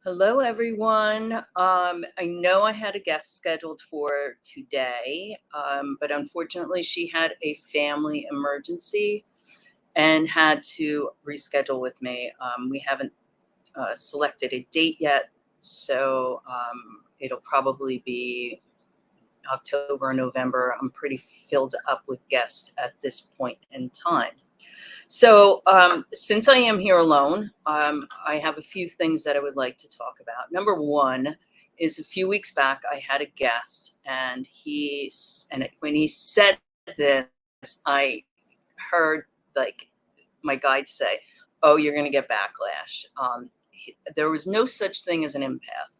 Hello, everyone. I know I had a guest scheduled for today, but unfortunately, she had a family emergency and had to reschedule with me. We haven't selected a date yet, so it'll probably be October or November. I'm pretty filled up with guests at this point in time. So, since I am here alone, I have a few things that I would like to talk about. Number one is a few weeks back, I had a guest, and when he said this, I heard like my guide say, "Oh, you're going to get backlash." There was no such thing as an empath.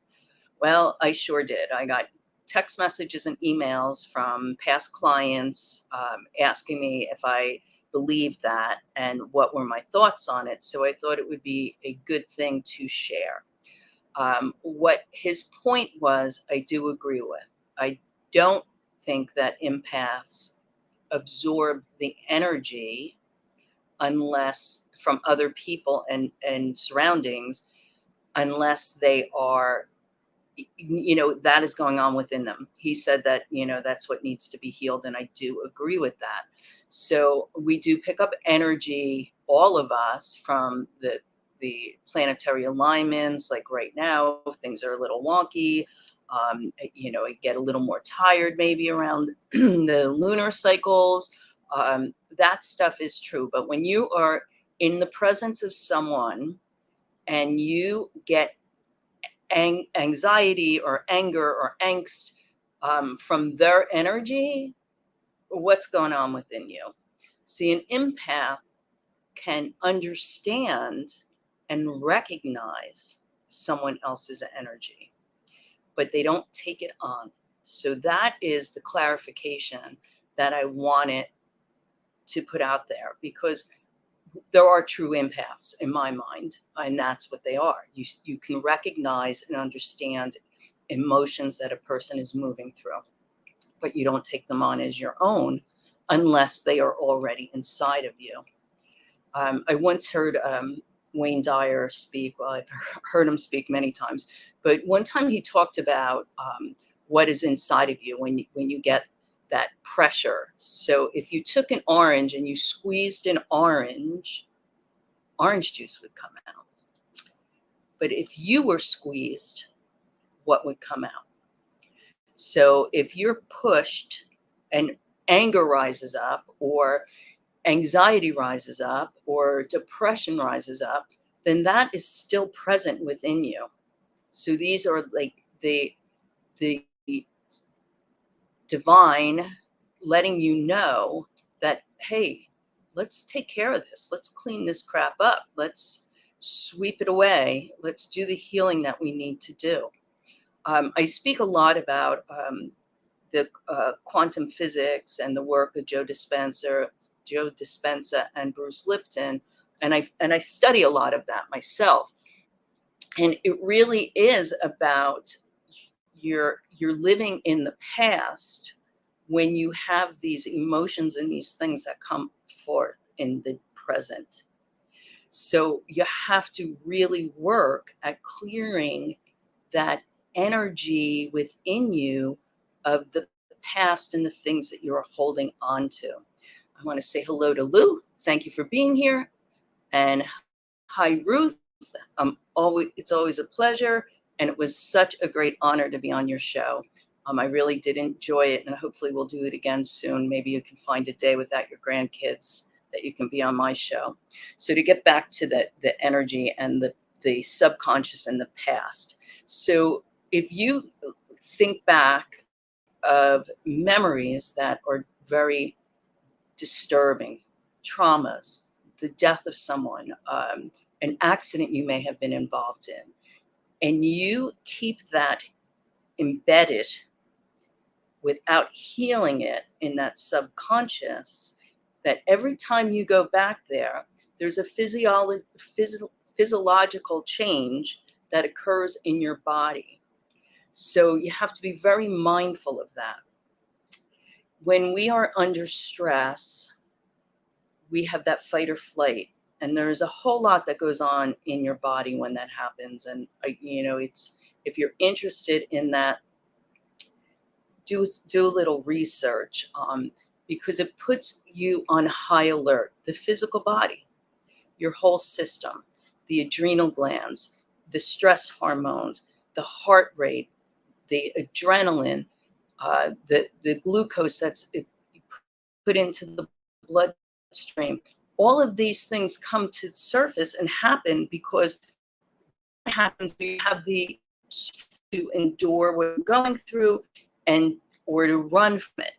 Well, I sure did. I got text messages and emails from past clients asking me if I believed that and what were my thoughts on it. So I thought it would be a good thing to share. What his point was, I do agree with. I don't think that empaths absorb the energy unless from other people and surroundings, unless they are that is going on within them. He said that, that's what needs to be healed. And I do agree with that. So we do pick up energy, all of us, from the planetary alignments. Like right now, things are a little wonky. I get a little more tired maybe around the lunar cycles. That stuff is true. But when you are in the presence of someone and you get anxiety or anger or angst from their energy, what's going on within you? See, an empath can understand and recognize someone else's energy, but they don't take it on. So that is the clarification that I wanted to put out there, because there are true empaths in my mind, and that's what they are. You can recognize and understand emotions that a person is moving through, but you don't take them on as your own unless they are already inside of you. I once heard Wayne Dyer speak. Well, I've heard him speak many times, but one time he talked about what is inside of you when you get that pressure. So if you took an orange and you squeezed an orange juice would come out. But if you were squeezed, what would come out? So if you're pushed and anger rises up, or anxiety rises up, or depression rises up, then that is still present within you. So these are like the divine letting you know that, hey, let's take care of this. Let's clean this crap up. Let's sweep it away. Let's do the healing that we need to do. I speak a lot about the quantum physics and the work of Joe Dispenza and Bruce Lipton, and I study a lot of that myself. And it really is about you're living in the past when you have these emotions and these things that come forth in the present. So you have to really work at clearing that energy within you of the past and the things that you're holding on to. I want to say hello to Lou. Thank you for being here. And hi, Ruth. It's always a pleasure. And it was such a great honor to be on your show. I really did enjoy it, and hopefully we'll do it again soon. Maybe you can find a day without your grandkids that you can be on my show. So to get back to the energy and the subconscious and the past. So if you think back of memories that are very disturbing, traumas, the death of someone, an accident you may have been involved in, and you keep that embedded without healing it in that subconscious, that every time you go back there, there's a physiological change that occurs in your body. So you have to be very mindful of that. When we are under stress, we have that fight or flight. And there's a whole lot that goes on in your body when that happens. And it's, if you're interested in that, do a little research, because it puts you on high alert. The physical body, your whole system, the adrenal glands, the stress hormones, the heart rate, the adrenaline, the glucose that's put into the bloodstream. All of these things come to the surface and happen because what happens, you have the strength to endure what you're going through and or to run from it.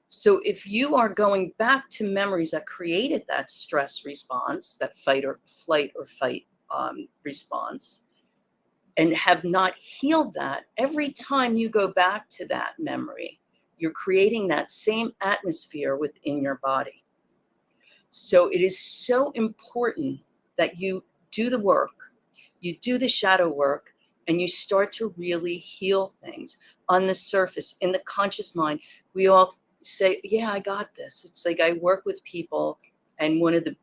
So if you are going back to memories that created that stress response, that flight or fight response, and have not healed that, every time you go back to that memory, you're creating that same atmosphere within your body. So it is so important that you do the work, you do the shadow work, and you start to really heal things on the surface. In the conscious mind, we all say, yeah, I got this. It's like I work with people, and one of the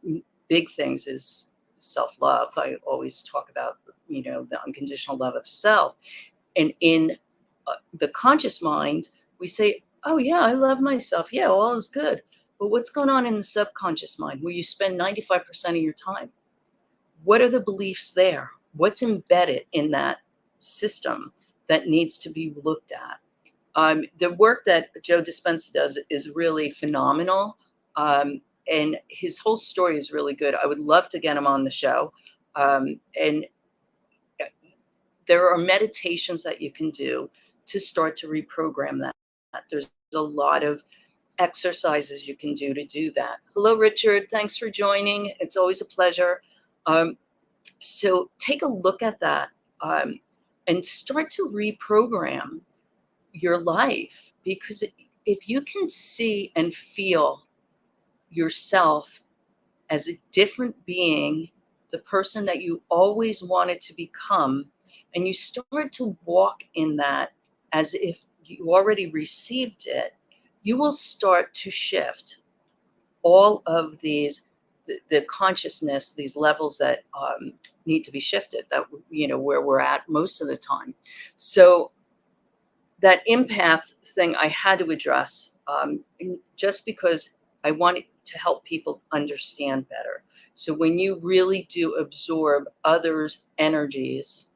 big things is self-love. I always talk about, the unconditional love of self. And in the conscious mind, we say, oh yeah, I love myself. Yeah, all is good. But what's going on in the subconscious mind where you spend 95% of your time? What are the beliefs there? What's embedded in that system that needs to be looked at? The work that Joe Dispenza does is really phenomenal. And his whole story is really good. I would love to get him on the show. And there are meditations that you can do to start to reprogram that. There's a lot of exercises you can do that. Hello, Richard. Thanks for joining. It's always a pleasure. So take a look at that, and start to reprogram your life, because if you can see and feel yourself as a different being, the person that you always wanted to become, and you start to walk in that as if you already received it, you will start to shift all of these, the consciousness, these levels that need to be shifted, that, where we're at most of the time. So that empath thing I had to address, just because I wanted to help people understand better. So when you really do absorb others' energies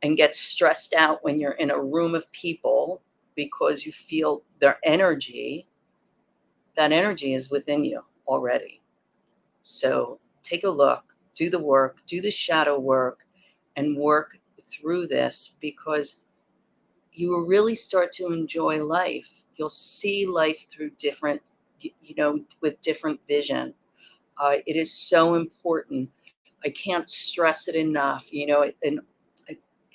and get stressed out when you're in a room of people because you feel their energy, that energy is within you already. So take a look, do the work, do the shadow work, and work through this, because you will really start to enjoy life. You'll see life through different, with different vision. It is so important. I can't stress it enough. And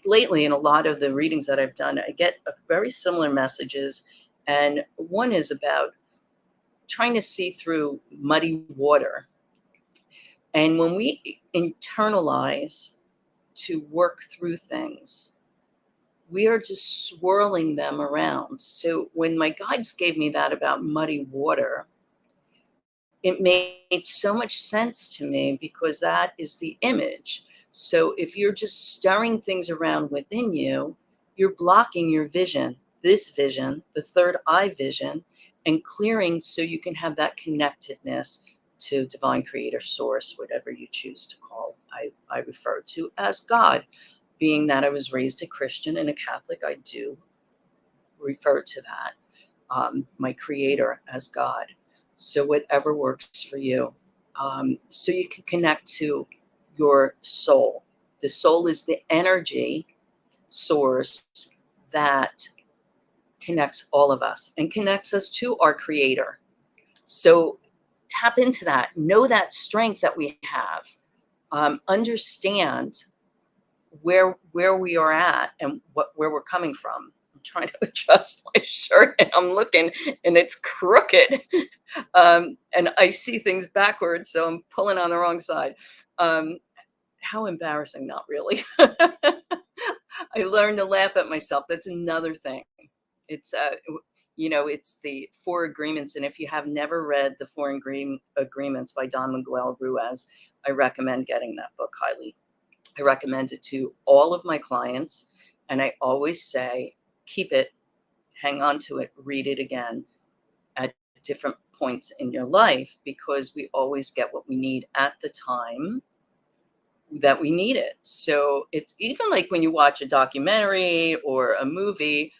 lately, in a lot of the readings that I've done, I get very similar messages. And one is about trying to see through muddy water. And when we internalize to work through things, we are just swirling them around. So when my guides gave me that about muddy water, it made so much sense to me, because that is the image. So if you're just stirring things around within you, you're blocking your vision, this vision, the third eye vision, and clearing so you can have that connectedness to divine creator source, whatever you choose to call. I refer to as God. Being that I was raised a Christian and a Catholic, I do refer to that, my creator, as God. So whatever works for you. So you can connect to your soul. The soul is the energy source that connects all of us and connects us to our creator. So tap into that, know that strength that we have, understand where we are at and where we're coming from. I'm trying to adjust my shirt and I'm looking and it's crooked. And I see things backwards, so I'm pulling on the wrong side. How embarrassing, not really. I learned to laugh at myself. That's another thing. It's, it's the Four Agreements. And if you have never read the Agreements by Don Miguel Ruiz, I recommend getting that book highly. I recommend it to all of my clients. And I always say, keep it, hang on to it, read it again at different points in your life, because we always get what we need at the time that we need it. So it's even like when you watch a documentary or a movie,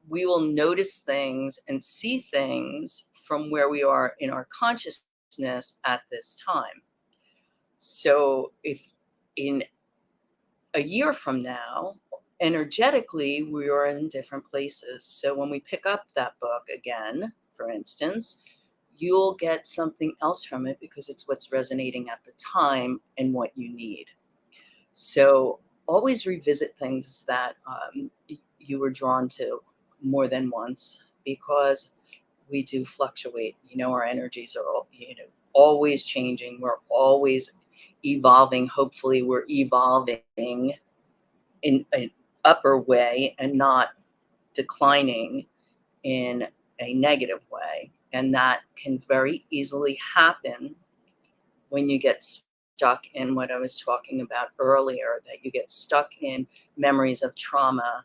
we will notice things and see things from where we are in our consciousness at this time. So if in a year from now, energetically, we are in different places. So when we pick up that book again, for instance, you'll get something else from it because it's what's resonating at the time and what you need. So always revisit things that you were drawn to more than once, because we do fluctuate. Our energies are always changing. We're always evolving. Hopefully we're evolving in an upper way and not declining in a negative way. And that can very easily happen when you get stuck in what I was talking about earlier, that you get stuck in memories of trauma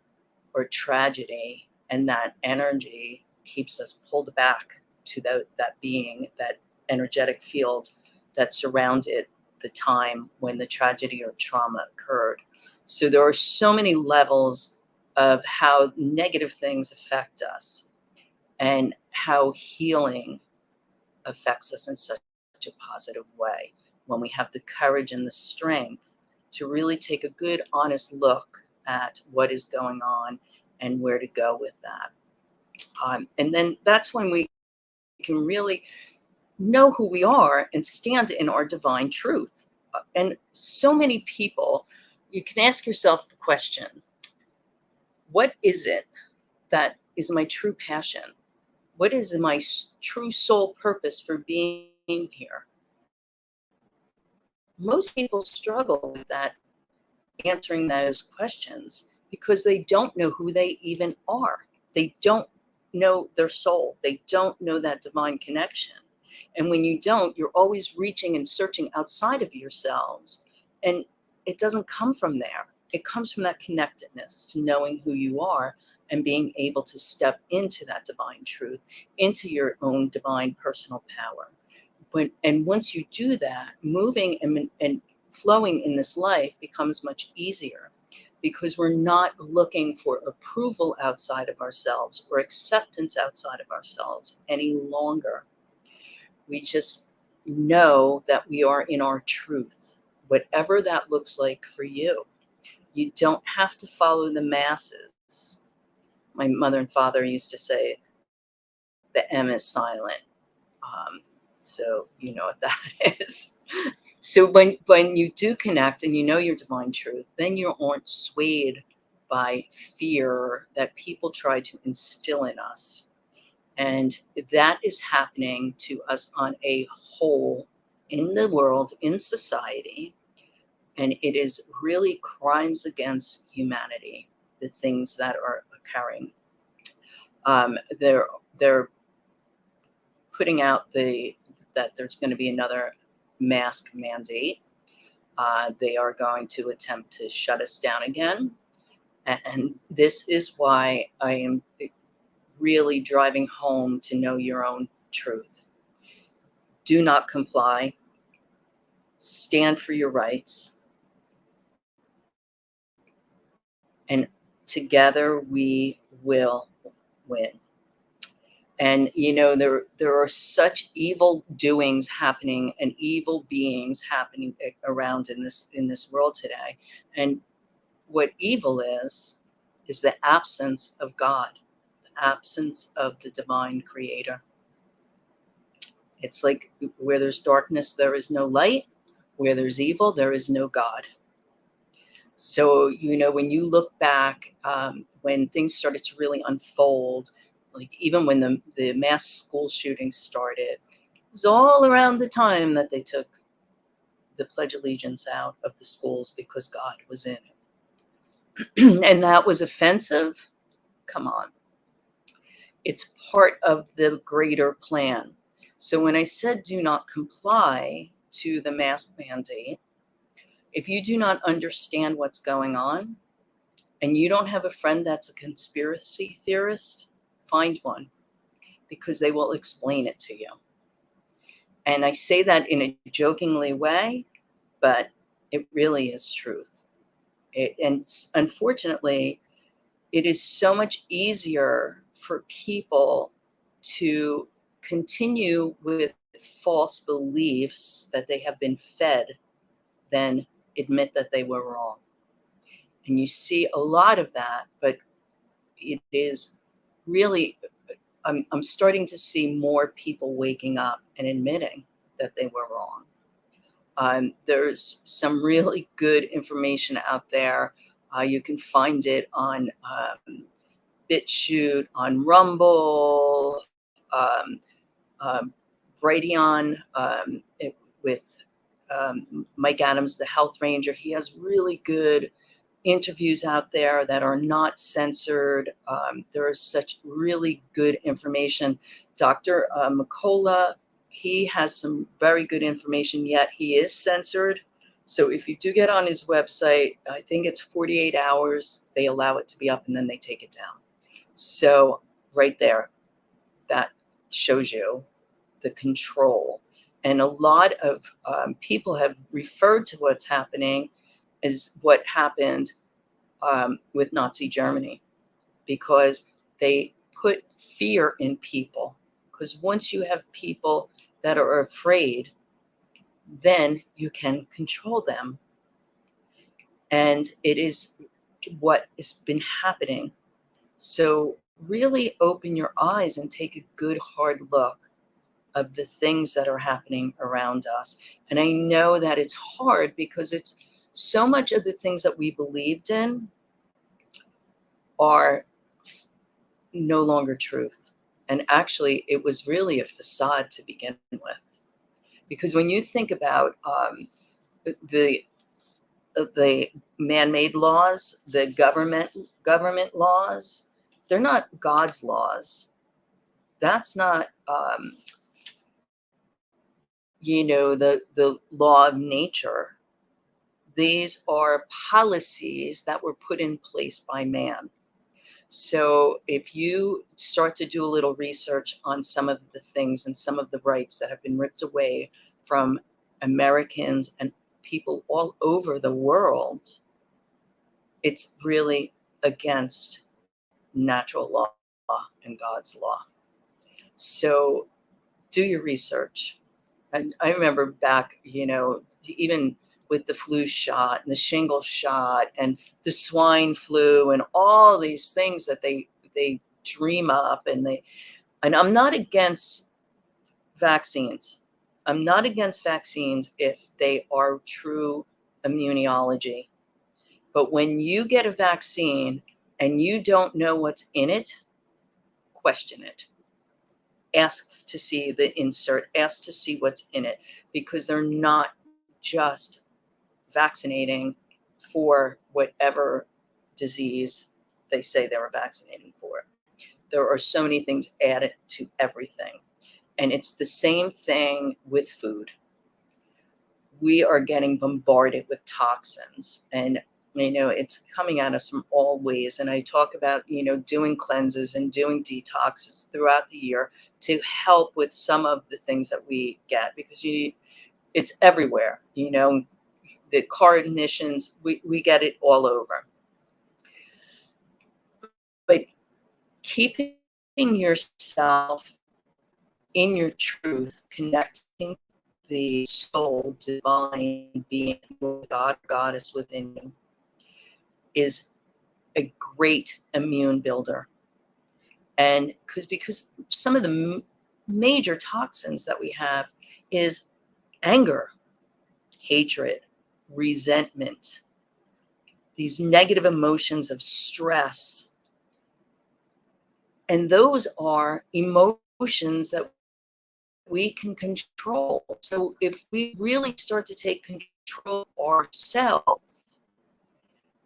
or tragedy, and that energy keeps us pulled back to that being, that energetic field that surrounded the time when the tragedy or trauma occurred. So there are so many levels of how negative things affect us and how healing affects us in such a positive way when we have the courage and the strength to really take a good, honest look at what is going on and where to go with that. And then that's when we can really know who we are and stand in our divine truth. And so many people, you can ask yourself the question, what is it that is my true passion? What is my true soul purpose for being here? Most people struggle with that, answering those questions, because they don't know who they even are. They don't know their soul. They don't know that divine connection. And when you don't, you're always reaching and searching outside of yourselves. And it doesn't come from there. It comes from that connectedness to knowing who you are and being able to step into that divine truth, into your own divine personal power. And once you do that, moving and flowing in this life becomes much easier, because we're not looking for approval outside of ourselves or acceptance outside of ourselves any longer. We just know that we are in our truth, whatever that looks like for you. You don't have to follow the masses. My mother and father used to say, the M is silent. So you know what that is. So when you do connect and you know your divine truth, then you aren't swayed by fear that people try to instill in us. And that is happening to us on a whole in the world, in society. And it is really crimes against humanity, the things that are occurring. They're putting out that there's going to be another mask mandate. They are going to attempt to shut us down again. And this is why I am really driving home to know your own truth. Do not comply. Stand for your rights. And together we will win. And there are such evil doings happening and evil beings happening around in this world today. And what evil is the absence of God, the absence of the divine creator. It's like where there's darkness, there is no light. Where there's evil, there is no God. So, when you look back, when things started to really unfold, like even when the mass school shootings started, it was all around the time that they took the Pledge of Allegiance out of the schools because God was in it. And that was offensive. Come on. It's part of the greater plan. So when I said do not comply to the mask mandate, if you do not understand what's going on and you don't have a friend that's a conspiracy theorist, find one, because they will explain it to you. And I say that in a jokingly way, but it really is truth. Unfortunately, it is so much easier for people to continue with false beliefs that they have been fed than admit that they were wrong. And you see a lot of that, but it is really, I'm starting to see more people waking up and admitting that they were wrong. There's some really good information out there. You can find it on BitChute, on Rumble, um, Brighteon, with Mike Adams, the Health Ranger. He has really good interviews out there that are not censored. There is such really good information. Dr. McCullough, he has some very good information, yet he is censored. So if you do get on his website, I think it's 48 hours, they allow it to be up and then they take it down. So right there, that shows you the control. And a lot of people have referred to what's happening as what happened with Nazi Germany, because they put fear in people. Because once you have people that are afraid, then you can control them. And it is what has been happening. So really open your eyes and take a good hard look of the things that are happening around us. And I know that it's hard because it's so much of the things that we believed in are no longer truth. And actually, it was really a facade to begin with. Because when you think about the man-made laws, the government laws, they're not God's laws. That's not the law of nature. These are policies that were put in place by man. So if you start to do a little research on some of the things and some of the rights that have been ripped away from Americans and people all over the world, it's really against natural law and God's law. So do your research. And I remember back, even with the flu shot and the shingle shot and the swine flu and all these things that they dream up, and I'm not against vaccines. I'm not against vaccines if they are true immunology. But when you get a vaccine and you don't know what's in it, question it. Ask to see the insert, ask to see what's in it, because they're not just vaccinating for whatever disease they say they were vaccinating for. There are so many things added to everything. And it's the same thing with food. We are getting bombarded with toxins, and it's coming at us from all ways. And I talk about, doing cleanses and doing detoxes throughout the year to help with some of the things that we get, because it's everywhere, the car emissions, we get it all over. But keeping yourself in your truth, connecting the soul, divine being, God, goddess within you, is a great immune builder. And because some of the major toxins that we have is anger, hatred, resentment, these negative emotions of stress. And those are emotions that we can control. So if we really start to take control of ourselves,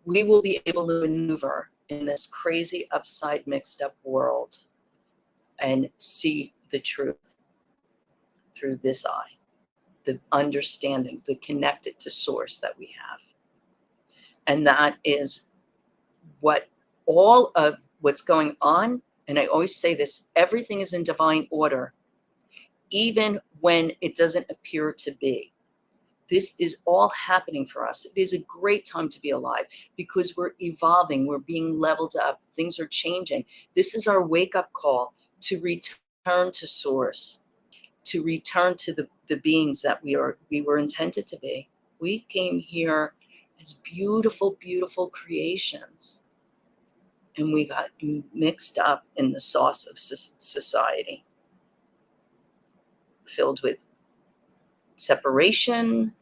we will be able to maneuver in this crazy, upside, mixed up world. and see the truth through this eye, the understanding, the connected to source that we have. And that is what all of what's going on. And I always say this, everything is in divine order, even when it doesn't appear to be. This is all happening for us. It is a great time to be alive because we're evolving. We're being leveled up. Things are changing. This is our wake-up call to return to source, to return to the beings that we were intended to be. We came here as beautiful, beautiful creations, and we got mixed up in the sauce of society, filled with separation,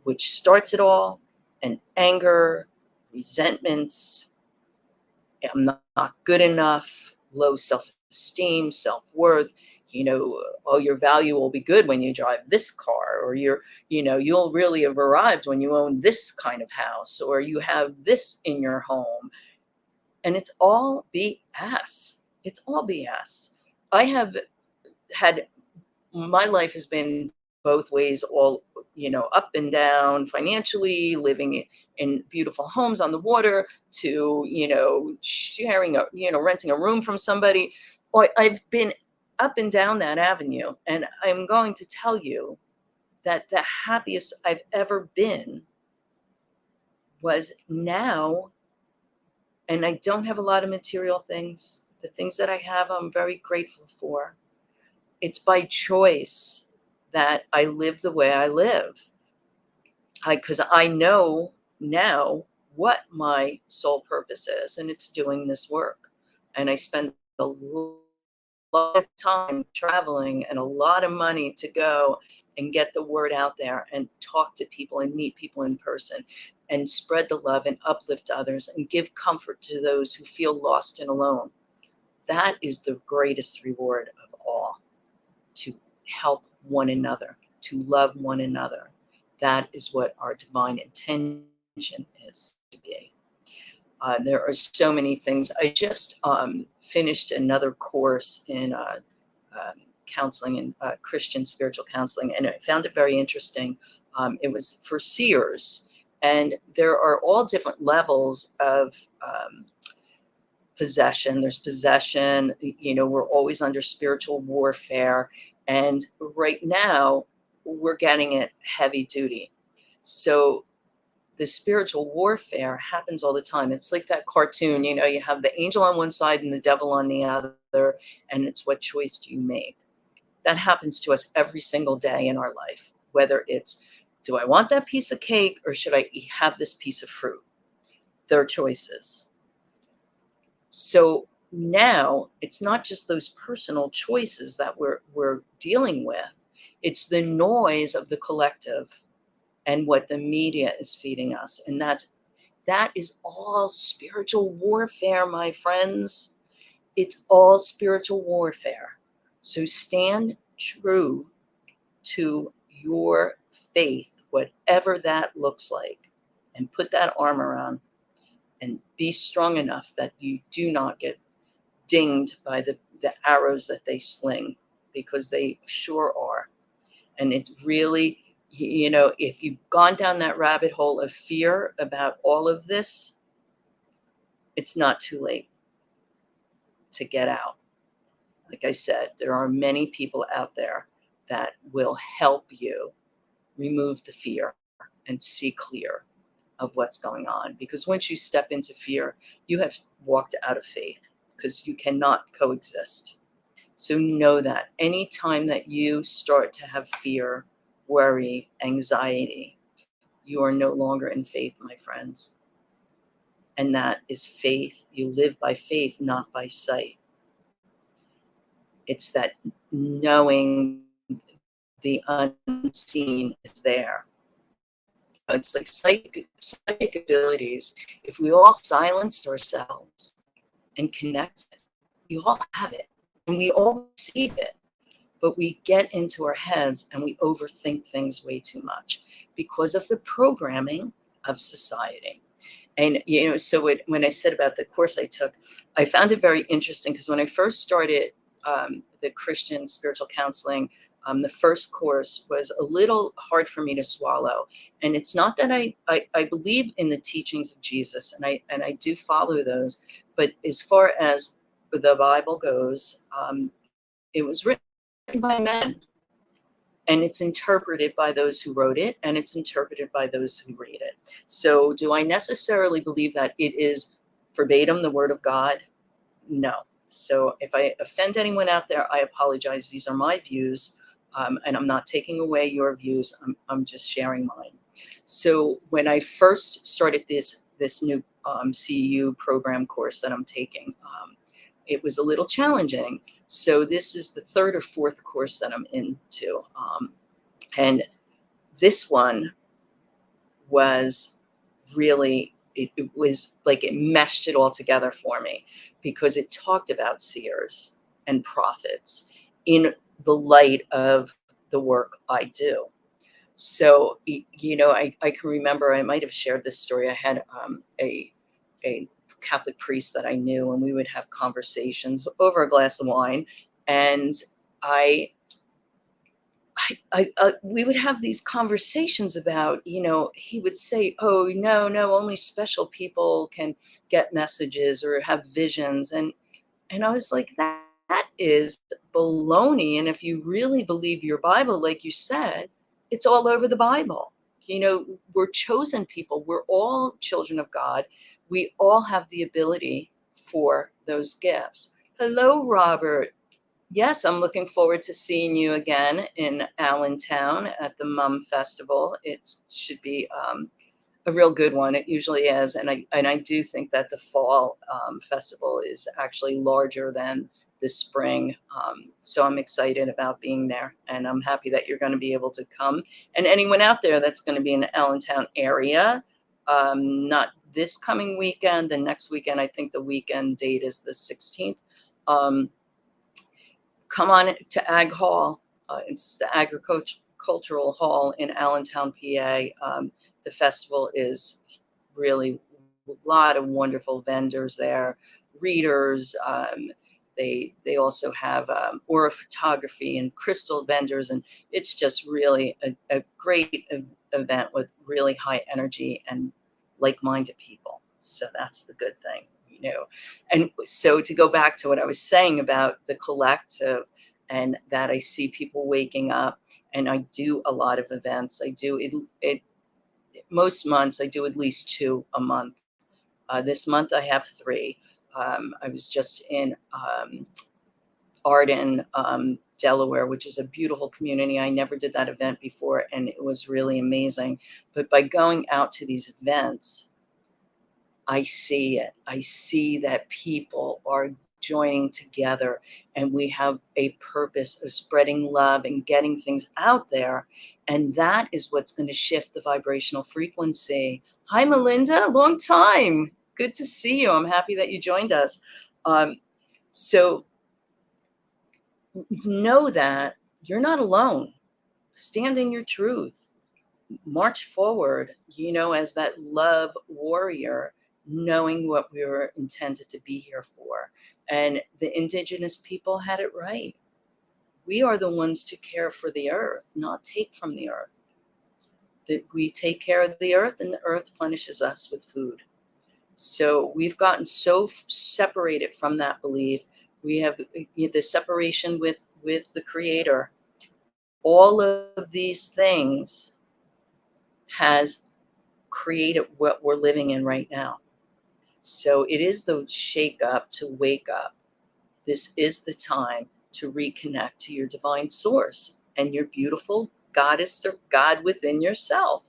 which starts it all, and anger, resentments, I'm not good enough, low self-esteem, self-worth. Oh, your value will be good when you drive this car, or you'll really have arrived when you own this kind of house, or you have this in your home. And it's all BS. It's all BS. I have had, my life has been both ways, all, up and down financially, living in beautiful homes on the water, to, sharing, renting a room from somebody. I've been up and down that avenue. And I'm going to tell you that the happiest I've ever been was now. And I don't have a lot of material things. The things that I have, I'm very grateful for. It's by choice that I live the way I live. Because I know now what my sole purpose is, and it's doing this work. And I spend a lot of time traveling and a lot of money to go and get the word out there and talk to people and meet people in person and spread the love and uplift others and give comfort to those who feel lost and alone. That is the greatest reward of all, to help one another, to love one another. That is what our divine intention is to be. There are so many things. I just finished another course in counseling and Christian spiritual counseling, and I found it very interesting. It was for seers, and there are all different levels of possession. There's possession, we're always under spiritual warfare, and right now we're getting it heavy duty. So the spiritual warfare happens all the time. It's like that cartoon, you have the angel on one side and the devil on the other, and it's what choice do you make? That happens to us every single day in our life, whether it's, do I want that piece of cake or should I have this piece of fruit? Their choices. So now it's not just those personal choices that we're dealing with. It's the noise of the collective and what the media is feeding us. And that is all spiritual warfare, my friends. It's all spiritual warfare. So stand true to your faith, whatever that looks like, and put that armor on and be strong enough that you do not get dinged by the arrows that they sling, because they sure are. And it really, if you've gone down that rabbit hole of fear about all of this, it's not too late to get out. Like I said, there are many people out there that will help you remove the fear and see clear of what's going on. Because once you step into fear, you have walked out of faith, because you cannot coexist. So know that anytime that you start to have fear, worry, anxiety, you are no longer in faith, my friends. And that is faith. You live by faith, not by sight. It's that knowing the unseen is there. It's like psychic abilities. If we all silenced ourselves and connected, we all have it and we all receive it. But we get into our heads and we overthink things way too much because of the programming of society. And, so when I said about the course I took, I found it very interesting, because when I first started the Christian spiritual counseling, the first course was a little hard for me to swallow. And it's not that I believe in the teachings of Jesus, and I do follow those. But as far as the Bible goes, it was written by men, and it's interpreted by those who wrote it, and it's interpreted by those who read it. So do I necessarily believe that it is verbatim the word of God? No. So if I offend anyone out there, I apologize. These are my views, and I'm not taking away your views. I'm just sharing mine. So when I first started this new CEU program course that I'm taking, it was a little challenging. So this is the third or fourth course that I'm into, and this one was really, it was like it meshed it all together for me, because it talked about seers and prophets in the light of the work I do. So, I can remember, I might have shared this story. I had a Catholic priest that I knew, and we would have conversations over a glass of wine. And I we would have these conversations about, he would say, "Oh, no, no, only special people can get messages or have visions." And I was like, that is baloney. And if you really believe your Bible, like you said, it's all over the Bible. We're chosen people. We're all children of God. We all have the ability for those gifts. Hello, Robert. Yes, I'm looking forward to seeing you again in Allentown at the Mum Festival. It should be a real good one. It usually is, and I do think that the fall festival is actually larger than the spring. So I'm excited about being there, and I'm happy that you're going to be able to come. And anyone out there that's going to be in the Allentown area, not this coming weekend, the next weekend. I think the weekend date is the 16th. Come on to Ag Hall. It's the agricultural hall in Allentown, PA. The festival is really a lot of wonderful vendors there, readers. They also have aura photography and crystal vendors, and it's just really a great event with really high energy and like-minded people. So that's the good thing. And so to go back to what I was saying about the collective, and that I see people waking up, and I do a lot of events. I do it most months. I do at least 2 a month. This month I have 3. I was just in Arden, Delaware, which is a beautiful community. I never did that event before, and it was really amazing. But by going out to these events, I see it. I see that people are joining together, and we have a purpose of spreading love and getting things out there. And that is what's going to shift the vibrational frequency. Hi, Melinda. Long time. Good to see you. I'm happy that you joined us. So know that you're not alone. Stand in your truth. March forward, as that love warrior, knowing what we were intended to be here for. And the indigenous people had it right. We are the ones to care for the earth, not take from the earth. That we take care of the earth, and the earth replenishes us with food. So we've gotten so separated from that belief. We have the separation with the Creator. All of these things has created what we're living in right now. So it is the shake up to wake up. This is the time to reconnect to your divine source and your beautiful goddess or God within yourself.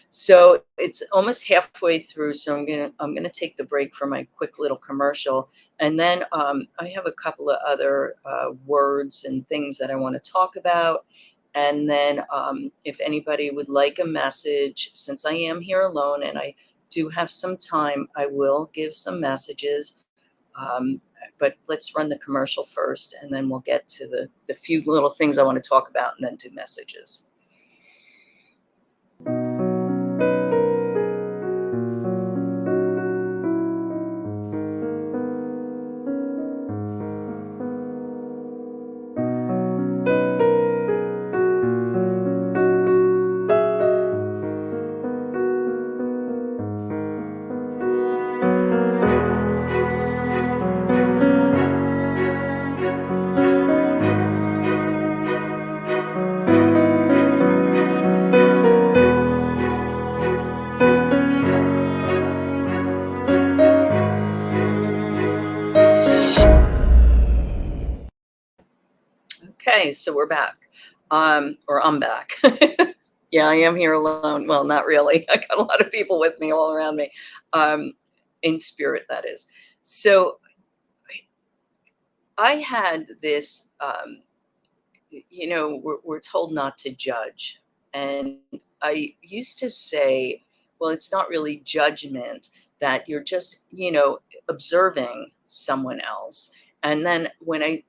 So it's almost halfway through. So I'm gonna take the break for my quick little commercial, and then I have a couple of other words and things that I want to talk about. And then if anybody would like a message, since I am here alone and I do have some time, I will give some messages. But let's run the commercial first, and then we'll get to the few little things I want to talk about, and then do messages. Okay, so we're back. Or I'm back. Yeah, I am here alone. Well, not really. I got a lot of people with me all around me. Um, in spirit, that is. So I had this, we're told not to judge. And I used to say, well, it's not really judgment, that you're just, observing someone else. And then when I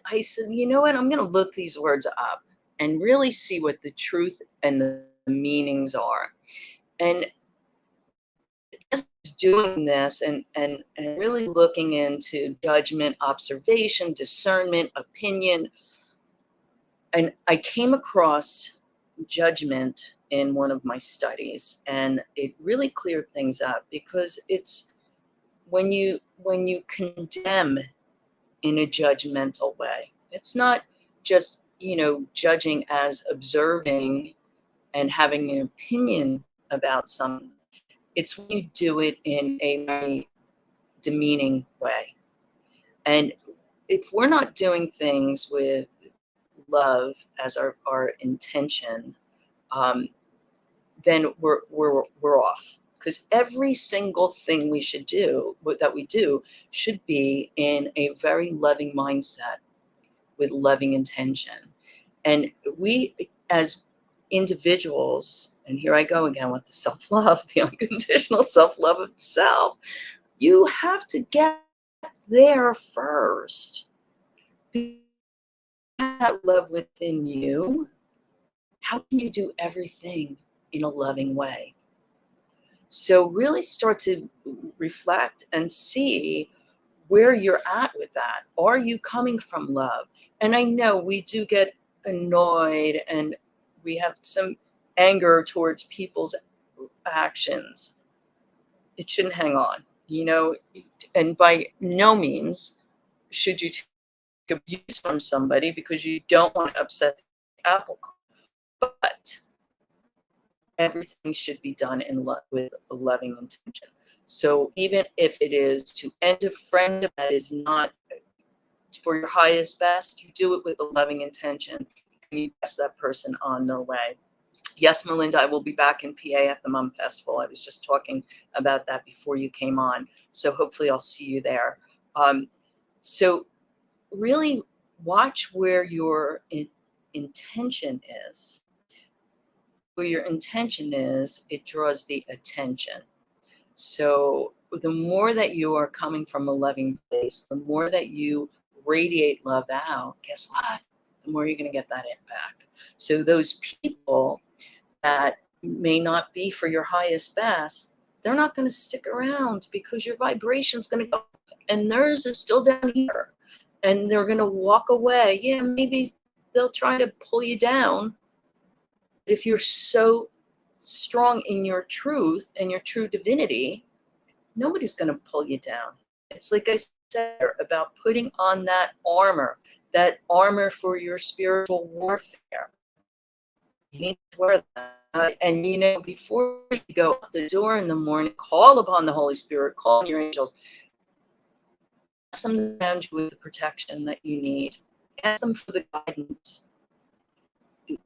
I said, you know what? I'm going to look these words up and really see what the truth and the meanings are. And just doing this and really looking into judgment, observation, discernment, opinion. And I came across judgment in one of my studies, and it really cleared things up, because it's when you condemn in a judgmental way. It's not just, judging as observing and having an opinion about something. It's when you do it in a very demeaning way. And if we're not doing things with love as our intention, um, then we're off. Because every single thing we should do, that we do, should be in a very loving mindset with loving intention. And we, as individuals, and here I go again with the self-love, the unconditional self-love of self, you have to get there first. That love within you, how can you do everything in a loving way? So really start to reflect and see where you're at with that. Are you coming from love? And I know we do get annoyed, and we have some anger towards people's actions. It shouldn't hang on, and by no means should you take abuse from somebody because you don't want to upset the apple cart. But everything should be done in love, with a loving intention. So even if it is to end a friendship that is not for your highest best, you do it with a loving intention, and you pass that person on their way. Yes, Melinda, I will be back in PA at the Mum Festival. I was just talking about that before you came on. So hopefully I'll see you there. So really watch where your intention is. Where your intention is, it draws the attention. So the more that you are coming from a loving place, the more that you radiate love out, guess what? The more you're going to get that back. So those people that may not be for your highest best, they're not going to stick around, because your vibration is going to go up and theirs is still down here. And they're going to walk away. Yeah, maybe they'll try to pull you down. But if you're so strong in your truth and your true divinity, nobody's going to pull you down. It's like I said about putting on that armor for your spiritual warfare. You need to wear that. And, before you go out the door in the morning, call upon the Holy Spirit, call on your angels. Ask them to surround you with the protection that you need. Ask them for the guidance.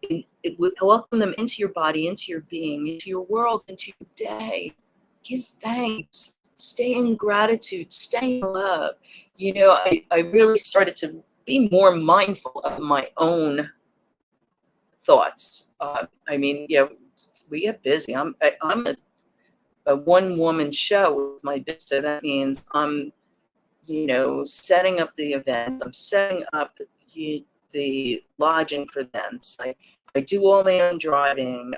It would welcome them into your body, into your being, into your world, into your day. Give thanks. Stay in gratitude. Stay in love. I really started to be more mindful of my own thoughts. We get busy. I'm a one-woman show with my business. So that means I'm, setting up the event. I'm setting up the lodging for events. I do all my own driving.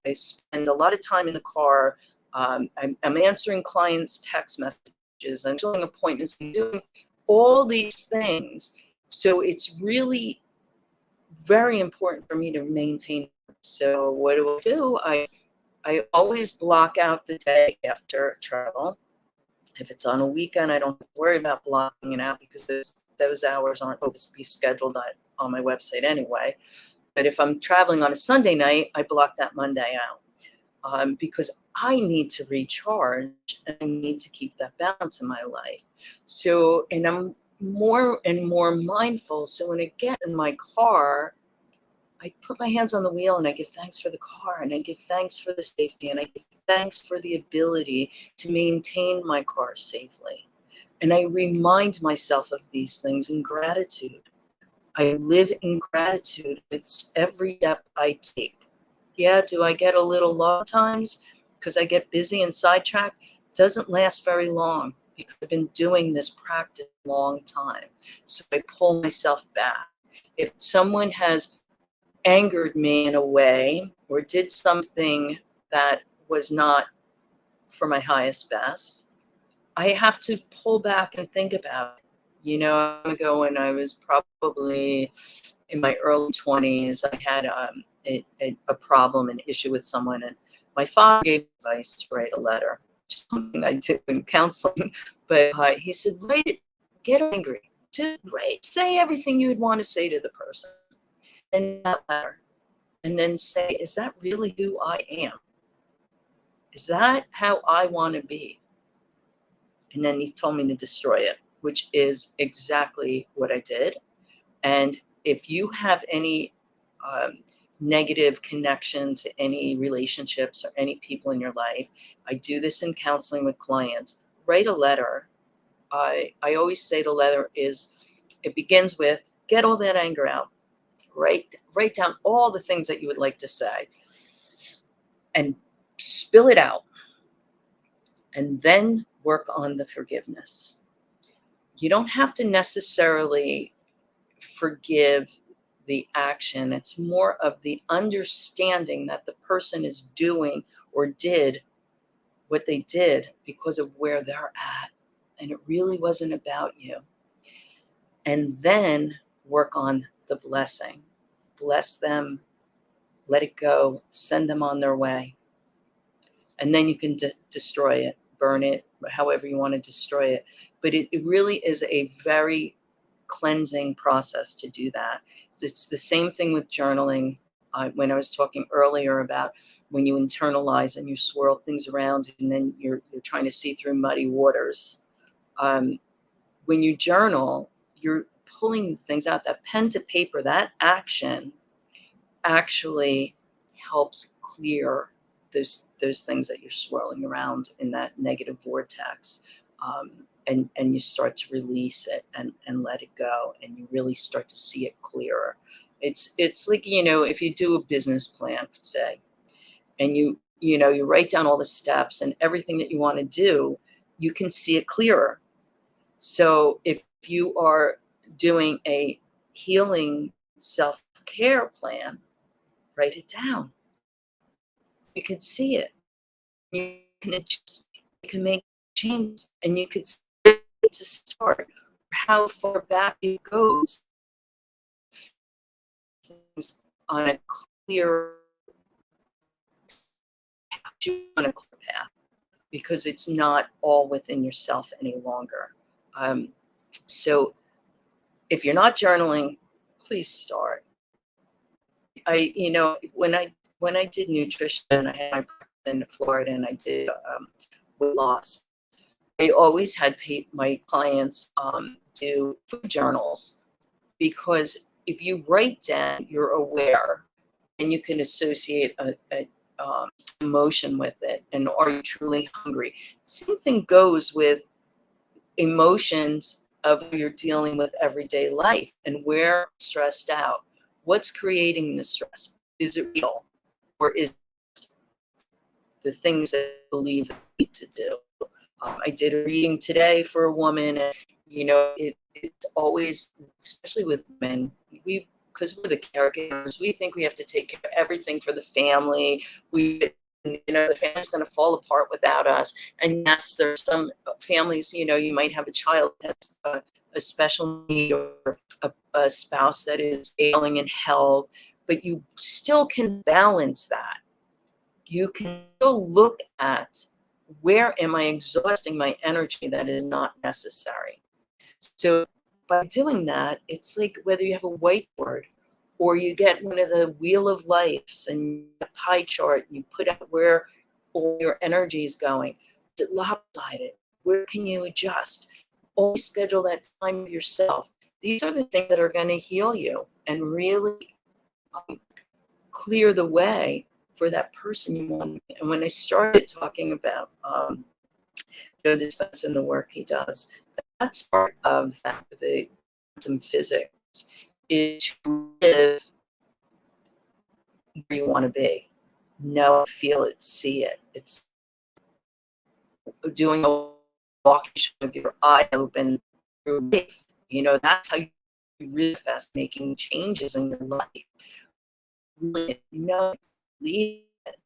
I spend a lot of time in the car. I'm answering clients' text messages. I'm doing appointments. I'm doing all these things. So it's really very important for me to maintain. So what do? I always block out the day after travel. If it's on a weekend, I don't have to worry about blocking it out, because those hours aren't supposed to be scheduled on my website anyway. But if I'm traveling on a Sunday night, I block that Monday out, because I need to recharge and I need to keep that balance in my life. So, and I'm more and more mindful. So when I get in my car, I put my hands on the wheel and I give thanks for the car, and I give thanks for the safety, and I give thanks for the ability to maintain my car safely. And I remind myself of these things in gratitude. I live in gratitude with every step I take. Yeah, do I get a little low times because I get busy and sidetracked? It doesn't last very long because I've been doing this practice a long time. So I pull myself back. If someone has angered me in a way or did something that was not for my highest best, I have to pull back and think about it. You know, ago when I was probably in my early 20s, I had a problem, an issue with someone, and my father gave advice to write a letter, which is something I do in counseling. But he said, write it, get angry, say everything you would want to say to the person in that letter, and then say, is that really who I am? Is that how I want to be? And then he told me to destroy it, which is exactly what I did. And if you have any negative connection to any relationships or any people in your life, I do this in counseling with clients. Write a letter. I always say the letter is, it begins with, get all that anger out. Write down all the things that you would like to say and spill it out. And then work on the forgiveness. You don't have to necessarily forgive the action. It's more of the understanding that the person is doing or did what they did because of where they're at. And it really wasn't about you. And then work on the blessing. Bless them, let it go, send them on their way. And then you can destroy it, burn it, however you want to destroy it. But it really is a very cleansing process to do that. It's the same thing with journaling. When I was talking earlier about when you internalize and you swirl things around and then you're trying to see through muddy waters. When you journal, you're pulling things out. That pen to paper, that action actually helps clear those things that you're swirling around in that negative vortex. And you start to release it and let it go, and you really start to see it clearer. It's like, if you do a business plan, say, and you write down all the steps and everything that you want to do, you can see it clearer. So if you are doing a healing self-care plan, write it down. You can see it. You can adjust. You can make changes, and you could see to start how far back it goes on a clear path, because it's not all within yourself any longer. So if you're not journaling, please start. When I did nutrition, and I had my practice in Florida, and I did weight loss, I always had my clients do food journals, because if you write down, you're aware, and you can associate a emotion with it. And are you truly hungry? Same thing goes with emotions of you're dealing with everyday life and where stressed out. What's creating the stress? Is it real, or is it the things that I believe I need to do? I did a reading today for a woman, and it's always, especially with men, because we're the caregivers, we think we have to take care of everything for the family. The family's going to fall apart without us. And yes, there's some families, you might have a child that has a special need, or a spouse that is ailing in health, but you still can balance that. You can still look at, where am I exhausting my energy that is not necessary? So by doing that, it's like whether you have a whiteboard or you get one of the wheel of lives and a pie chart, you put out where all your energy is going. Is it lopsided? Where can you adjust? always schedule that time with yourself. These are the things that are going to heal you and really clear the way for that person you want. And when I started talking about Joe Dispenza and the work he does, that's part of that, the quantum physics, is to live where you want to be. Know it, feel it, see it. It's doing a walk with your eye open through life. You know, that's how you really fast making changes in your life. Really, know, leave it.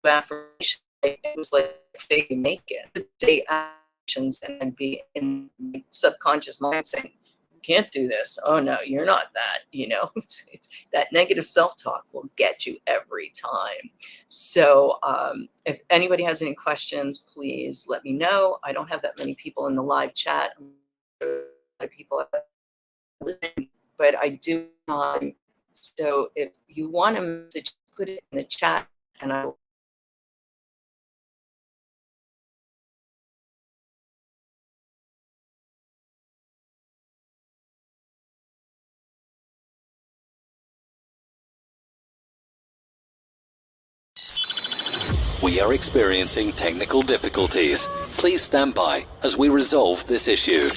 Affirmation, it was like fake and make it. Say actions and then be in my subconscious mind saying, you can't do this. Oh no, you're not that. You know, it's that negative self-talk will get you every time. So if anybody has any questions, please let me know. I don't have that many people in the live chat. People listening, but I do time. So if you want a message, put it in the chat and I will. We are experiencing technical difficulties. Please stand by as we resolve this issue.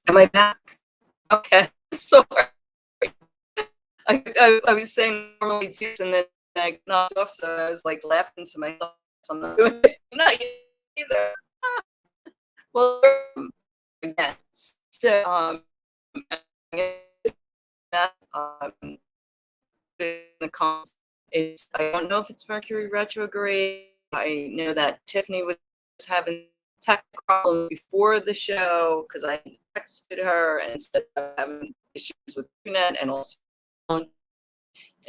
Am I back? Okay, sorry. I was saying normally this, and then I knocked off, so I was like laughing to myself. I'm not doing it. Not either. Well, again, so that the comments is I don't know if it's Mercury retrograde. I know that Tiffany was having technical problems before the show because I texted her and said having issues with internet and also and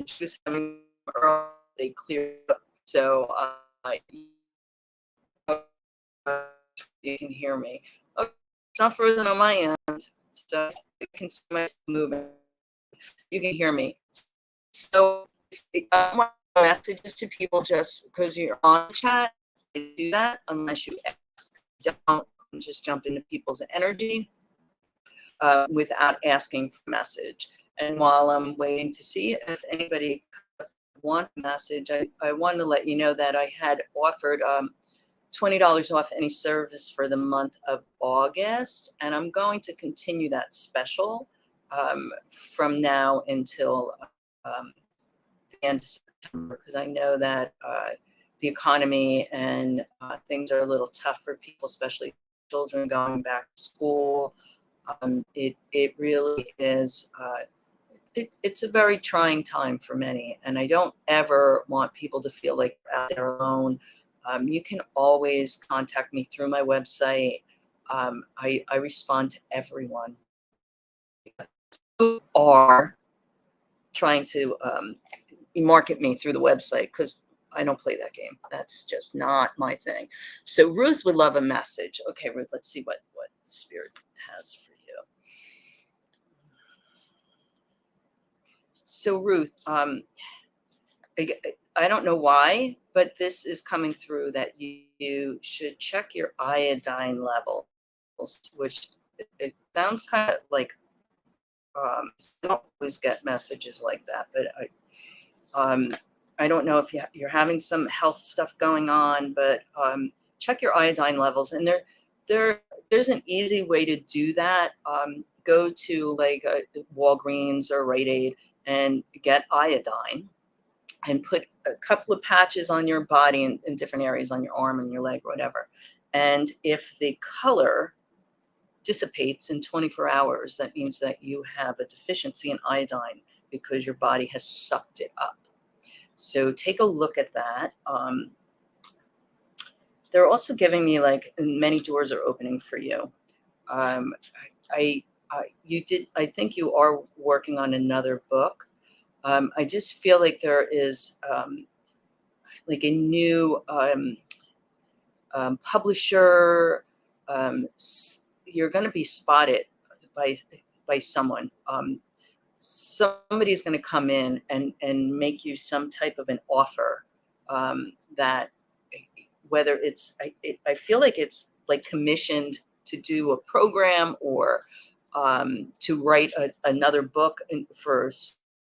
she was having they cleared up. So you can hear me. Okay, it's not frozen on my end, so I can see myself moving. You can hear me. So I want messages to people just because you're on chat. Do that unless you ask. Don't just jump into people's energy without asking for a message. And while I'm waiting to see if anybody wants a message, I wanted to let you know that I had offered $20 off any service for the month of August. And I'm going to continue that special from now until the end of September, because I know that the economy and things are a little tough for people, especially children going back to school. It really is, it's a very trying time for many. And I don't ever want people to feel like they're out there alone. You can always contact me through my website. I respond to everyone who are trying to market me through the website, because I don't play that game. That's just not my thing. So Ruth would love a message. Okay, Ruth, let's see what Spirit has for you. So Ruth, I don't know why, but this is coming through that you should check your iodine levels, which it sounds kind of like, I don't always get messages like that, but I don't know if you're having some health stuff going on, but check your iodine levels. And there's an easy way to do that. Go to like Walgreens or Rite Aid and get iodine and put a couple of patches on your body in different areas, on your arm and your leg, whatever. And if the color dissipates in 24 hours, that means that you have a deficiency in iodine because your body has sucked it up. So take a look at that. They're also giving me like many doors are opening for you. I think you are working on another book. I just feel like there is like a new publisher. You're going to be spotted by someone. Somebody's going to come in and make you some type of an offer that, whether it's, I feel like it's like commissioned to do a program or to write another book for a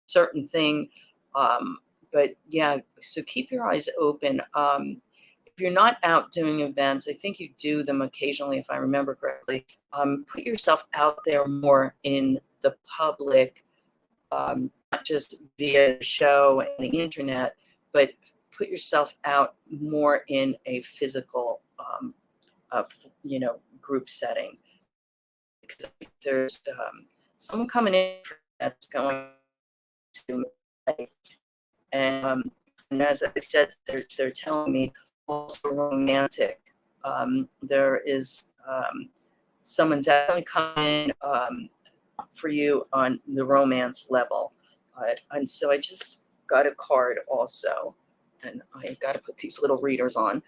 certain thing. But yeah, so keep your eyes open. If you're not out doing events, I think you do them occasionally, if I remember correctly. Put yourself out there more in the public, not just via the show and the internet, but put yourself out more in a physical, group setting. Because there's someone coming in that's going to life. And as I said, they're telling me also romantic. There is someone definitely coming for you on the romance level. And so I just got a card also, and I got to put these little readers on.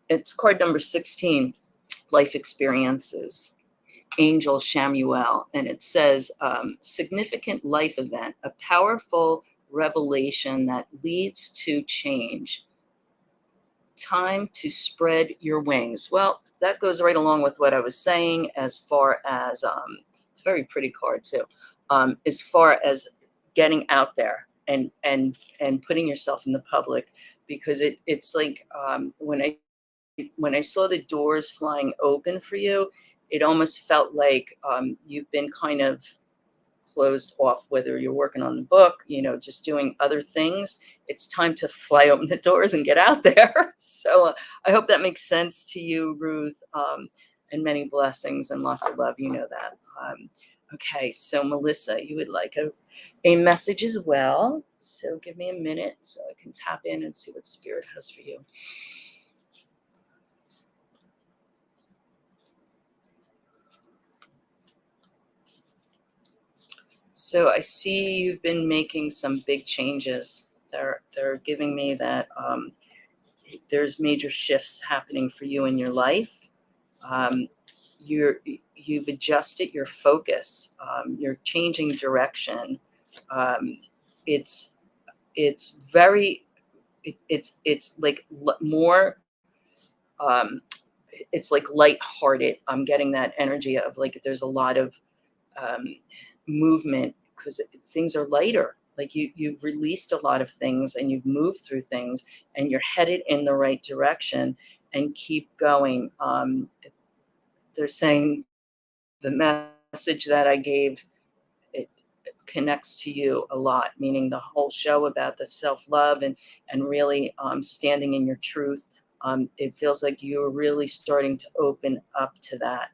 It's card number 16, Life Experiences, Angel Shamuel, and it says, significant life event, a powerful revelation that leads to change. Time to spread your wings. Well, that goes right along with what I was saying as far as, it's a very pretty card too, as far as getting out there and putting yourself in the public, because it's like when I saw the doors flying open for you, it almost felt like you've been kind of closed off, whether you're working on the book, just doing other things. It's time to fly open the doors and get out there. So I hope that makes sense to you, Ruth, and many blessings and lots of love. You know that. Okay, so Melissa, you would like a message as well. So give me a minute so I can tap in and see what Spirit has for you. So I see you've been making some big changes. They're giving me that there's major shifts happening for you in your life. You've adjusted your focus. You're changing direction. It's like more. It's like lighthearted. I'm getting that energy of like there's a lot of movement because things are lighter. Like you've released a lot of things and you've moved through things and you're headed in the right direction. and keep going. They're saying the message that I gave, it connects to you a lot, meaning the whole show about the self-love and really standing in your truth. It feels like you're really starting to open up to that,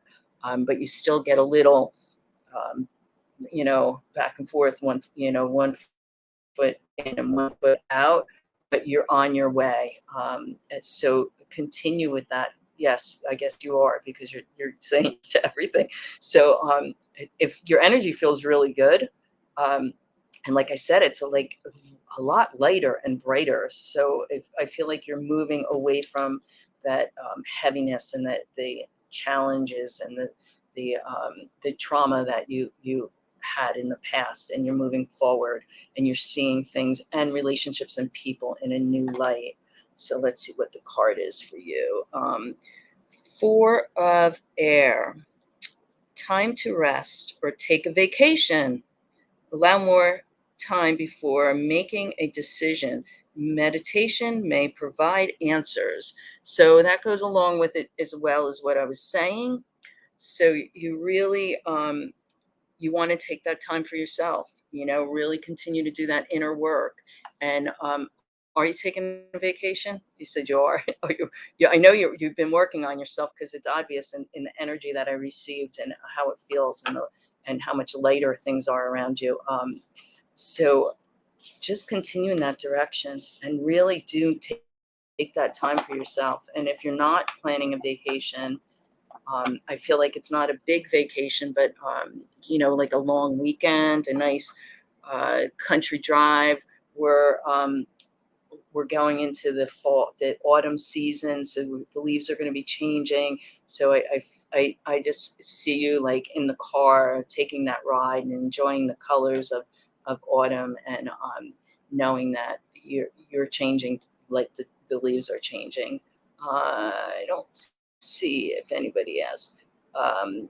but you still get a little, um, back and forth, one foot in and one foot out, but you're on your way. And so continue with that. Yes, I guess you are, because you're saying to everything. So if your energy feels really good, um, and like I said, it's like a lot lighter and brighter. So if I feel like you're moving away from that heaviness and that the challenges and the trauma that you had in the past, and you're moving forward and you're seeing things and relationships and people in a new light. So let's see what the card is for you. Four of Air. Time to rest or take a vacation. Allow more time before making a decision. Meditation may provide answers. So that goes along with it as well as what I was saying. So you really you want to take that time for yourself, really continue to do that inner work. And are you taking a vacation? You said you are. Are you, yeah, I know you've been working on yourself, because it's obvious in the energy that I received and how it feels, and how much lighter things are around you. So just continue in that direction and really do take that time for yourself. And if you're not planning a vacation, I feel like it's not a big vacation, but like a long weekend, a nice country drive. We're going into the autumn season, so the leaves are going to be changing. So I just see you like in the car taking that ride and enjoying the colors of autumn, and knowing that you're changing, like the leaves are changing. I don't see if anybody has. Um,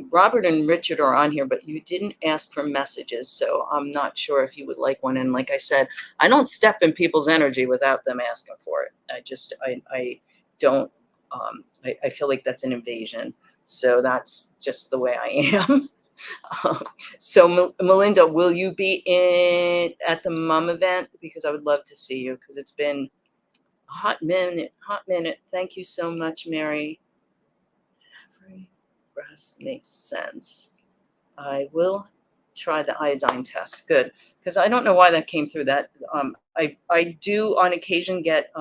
Robert and Richard are on here, but you didn't ask for messages, so I'm not sure if you would like one. And like I said, I don't step in people's energy without them asking for it. I don't. I feel like that's an invasion. So that's just the way I am. So Melinda, will you be at the mum event? Because I would love to see you, because it's been a hot minute. Thank you so much, Mary. Every breast makes sense. I will try the iodine test. Good, because I don't know why that came through. That I do on occasion get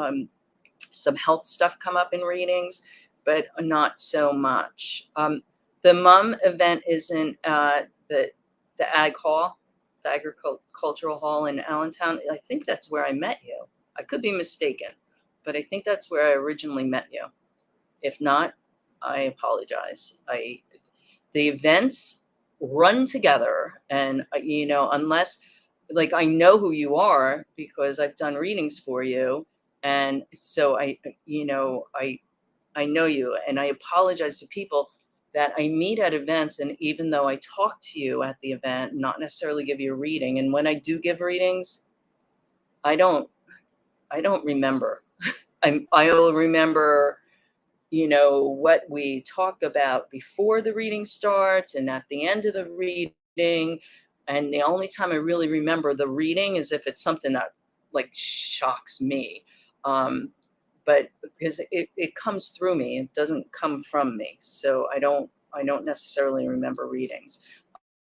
some health stuff come up in readings, but not so much. The mum event is in the ag hall, the agricultural hall in Allentown. I think that's where I met you. I could be mistaken, but I think that's where I originally met you. If not, I apologize. The events run together, and unless, like, I know who you are because I've done readings for you, and so I know you, and I apologize to people that I meet at events, and even though I talk to you at the event, not necessarily give you a reading, and when I do give readings, I don't remember. I'll remember what we talk about before the reading starts and at the end of the reading. And the only time I really remember the reading is if it's something that like shocks me. But because it comes through me, it doesn't come from me. So I don't necessarily remember readings.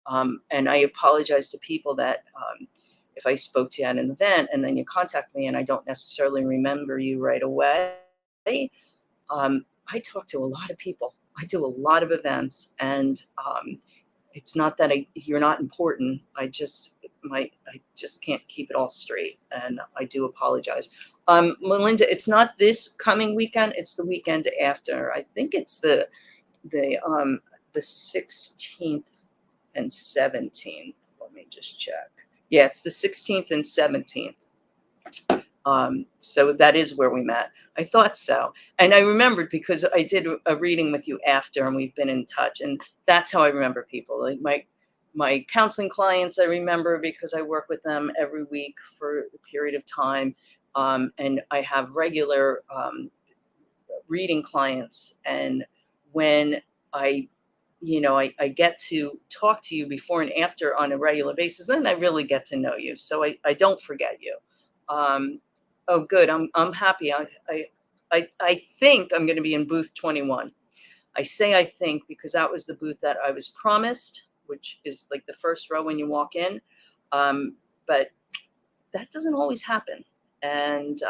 And I apologize to people that if I spoke to you at an event and then you contact me and I don't necessarily remember you right away. I talk to a lot of people. I do a lot of events, and it's not that you're not important. I just can't keep it all straight, and I do apologize. Melinda, it's not this coming weekend. It's the weekend after. I think it's the 16th and 17th. Let me just check. Yeah, it's the 16th and 17th. So that is where we met. I thought so. And I remembered because I did a reading with you after, and we've been in touch. And that's how I remember people. Like my counseling clients, I remember because I work with them every week for a period of time. And I have regular reading clients, and when I get to talk to you before and after on a regular basis, then I really get to know you. So I don't forget you. Oh, good. I'm happy. I think I'm going to be in booth 21. I say I think because that was the booth that I was promised, which is like the first row when you walk in. But that doesn't always happen. And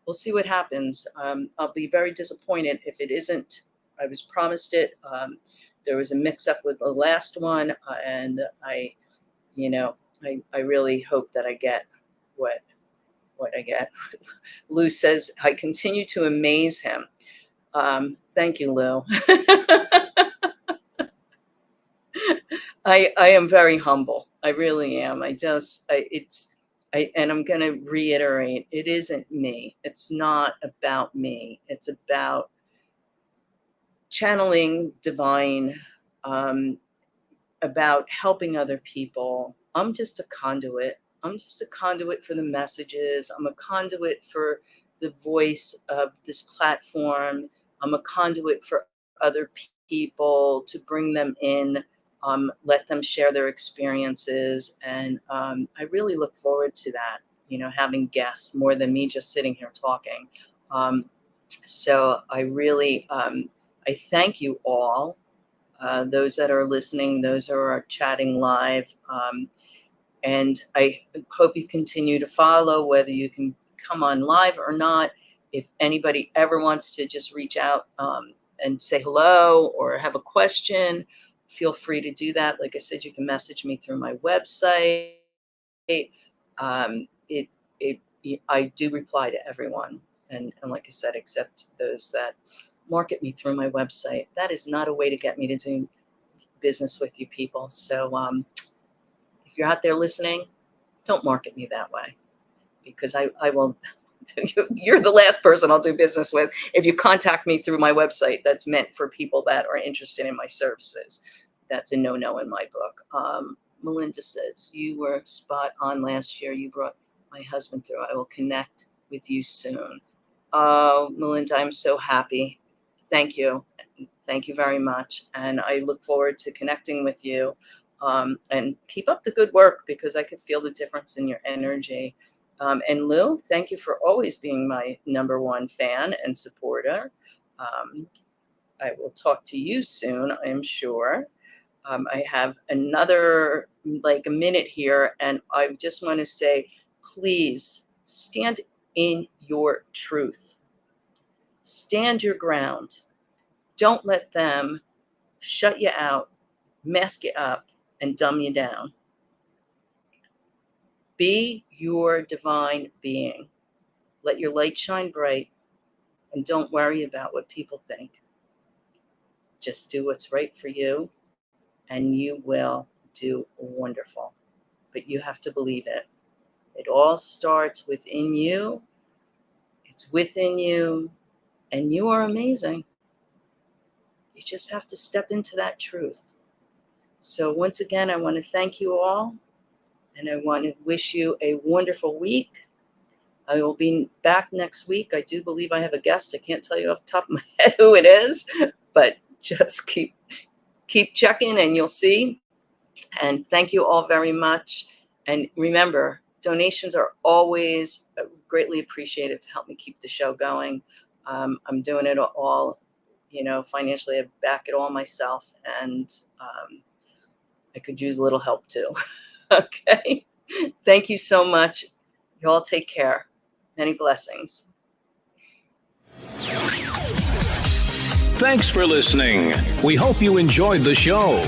we'll see what happens. I'll be very disappointed if it isn't. I was promised it. There was a mix-up with the last one, and I really hope that I get what I get. Lou says, I continue to amaze him. Thank you, Lou. I am very humble. I really am. And I'm going to reiterate, it isn't me. It's not about me. It's about channeling divine, about helping other people. I'm just a conduit. I'm just a conduit for the messages. I'm a conduit for the voice of this platform. I'm a conduit for other people to bring them in, let them share their experiences. And I really look forward to that, having guests more than me just sitting here talking. So I really, I thank you all, those that are listening, those who are chatting live. And I hope you continue to follow, whether you can come on live or not. If anybody ever wants to just reach out and say hello or have a question, feel free to do that. Like I said, you can message me through my website. I do reply to everyone. And like I said, except those that market me through my website. That is not a way to get me to do business with you people. So if you're out there listening, don't market me that way, because I will, you're the last person I'll do business with if you contact me through my website that's meant for people that are interested in my services. That's a no-no in my book. Melinda says, you were spot on last year. You brought my husband through. I will connect with you soon. Oh, Melinda, I'm so happy. Thank you. Thank you very much. And I look forward to connecting with you. And keep up the good work, because I could feel the difference in your energy. And Lou, thank you for always being my #1 fan and supporter. I will talk to you soon, I'm sure. I have another a minute here, and I just want to say, please stand in your truth. Stand your ground. Don't let them shut you out, mask you up, and dumb you down. Be your divine being. Let your light shine bright, and don't worry about what people think. Just do what's right for you, and you will do wonderful. But you have to believe it. It all starts within you. It's within you, and you are amazing. You just have to step into that truth. So once again, I want to thank you all, and I want to wish you a wonderful week. I will be back next week. I do believe I have a guest. I can't tell you off the top of my head who it is, but just keep checking and you'll see. And thank you all very much. And remember, donations are always greatly appreciated to help me keep the show going. I'm doing it all, financially. I back it all myself, and I could use a little help too. Okay. Thank you so much. You all take care. Many blessings. Thanks for listening. We hope you enjoyed the show.